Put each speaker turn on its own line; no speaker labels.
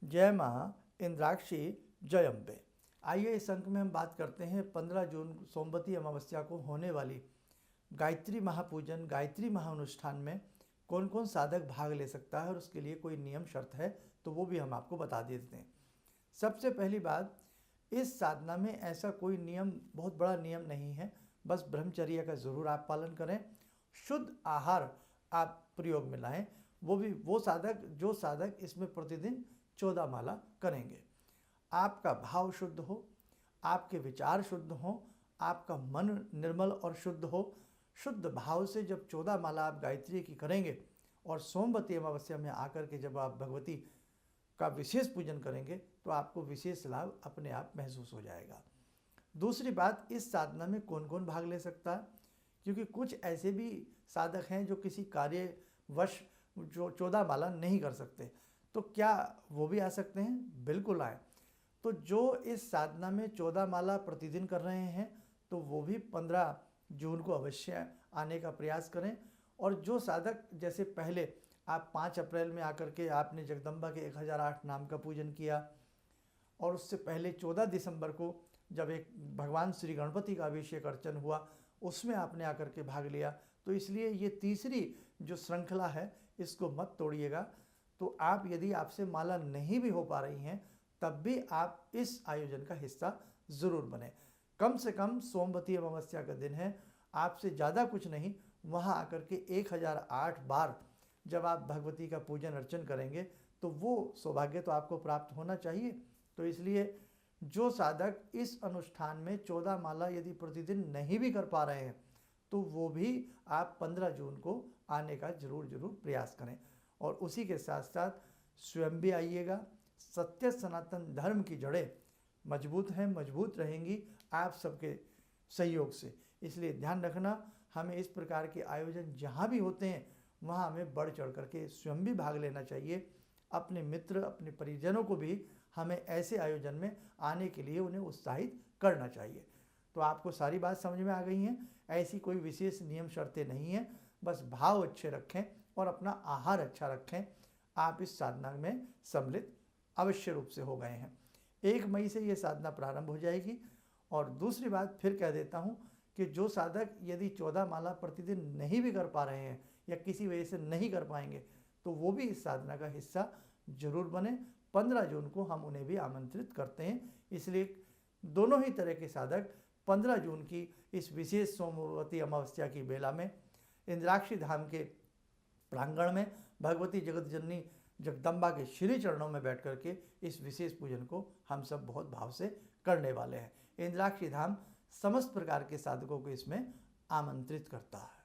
जय माँ इंद्राक्षी जय अम्बे। आइए इस अंक में हम बात करते हैं 15 जून सोमवती अमावस्या को होने वाली गायत्री महापूजन, गायत्री महाअनुष्ठान में कौन कौन साधक भाग ले सकता है और उसके लिए कोई नियम शर्त है तो वो भी हम आपको बता देते हैं। सबसे पहली बात, इस साधना में ऐसा कोई नियम, बहुत बड़ा नियम नहीं है, बस ब्रह्मचर्य का ज़रूर आप पालन करें, शुद्ध आहार आप प्रयोग में लाएं, वो भी वो साधक जो साधक इसमें प्रतिदिन 14 माला करेंगे। आपका भाव शुद्ध हो, आपके विचार शुद्ध हो, आपका मन निर्मल और शुद्ध हो। शुद्ध भाव से जब 14 माला आप गायत्री की करेंगे और सोमवती अमावस्या में आकर के जब आप भगवती का विशेष पूजन करेंगे तो आपको विशेष लाभ अपने आप महसूस हो जाएगा। दूसरी बात, इस साधना में कौन कौन भाग ले सकता है, क्योंकि कुछ ऐसे भी साधक हैं जो किसी कार्यवश जो 14 माला नहीं कर सकते, तो क्या वो भी आ सकते हैं? बिल्कुल आए। तो जो इस साधना में 14 माला प्रतिदिन कर रहे हैं तो वो भी 15 जून को अवश्य आने का प्रयास करें। और जो साधक, जैसे पहले आप 5 अप्रैल में आकर के आपने जगदम्बा के 1008 नाम का पूजन किया, और उससे पहले 14 दिसंबर को जब एक भगवान श्री गणपति का अभिषेक अर्चन हुआ उसमें आपने आकर के भाग लिया, तो इसलिए ये तीसरी जो श्रृंखला है इसको मत तोड़िएगा। तो आप, यदि आपसे माला नहीं भी हो पा रही हैं तब भी आप इस आयोजन का हिस्सा ज़रूर बने। कम से कम सोमवती अमावस्या का दिन है, आपसे ज़्यादा कुछ नहीं, वहाँ आकर के 1008 बार जब आप भगवती का पूजन अर्चन करेंगे तो वो सौभाग्य तो आपको प्राप्त होना चाहिए। तो इसलिए जो साधक इस अनुष्ठान में 14 माला यदि प्रतिदिन नहीं भी कर पा रहे हैं तो वो भी आप 15 जून को आने का जरूर प्रयास करें। और उसी के साथ साथ स्वयं भी आइएगा। सत्य सनातन धर्म की जड़ें मजबूत हैं, मजबूत रहेंगी आप सबके सहयोग से। इसलिए ध्यान रखना, हमें इस प्रकार के आयोजन जहाँ भी होते हैं वहाँ हमें बढ़ चढ़ करके स्वयं भी भाग लेना चाहिए। अपने मित्र, अपने परिजनों को भी हमें ऐसे आयोजन में आने के लिए उन्हें उत्साहित करना चाहिए। तो आपको सारी बात समझ में आ गई हैं। ऐसी कोई विशेष नियम शर्तें नहीं हैं, बस भाव अच्छे रखें और अपना आहार अच्छा रखें। आप इस साधना में सम्मिलित अवश्य रूप से हो गए हैं। 1 मई से ये साधना प्रारंभ हो जाएगी। और दूसरी बात फिर कह देता हूँ कि जो साधक यदि 14 माला प्रतिदिन नहीं भी कर पा रहे हैं या किसी वजह से नहीं कर पाएंगे तो वो भी इस साधना का हिस्सा जरूर बने। 15 जून को हम उन्हें भी आमंत्रित करते हैं। इसलिए दोनों ही तरह के साधक 15 जून की इस विशेष सोमवती अमावस्या की बेला में इंद्राक्षी धाम के प्रांगण में भगवती जगत जननी जगदम्बा के श्री चरणों में बैठ करके इस विशेष पूजन को हम सब बहुत भाव से करने वाले हैं। इंद्राक्षी धाम समस्त प्रकार के साधकों को इसमें आमंत्रित करता है।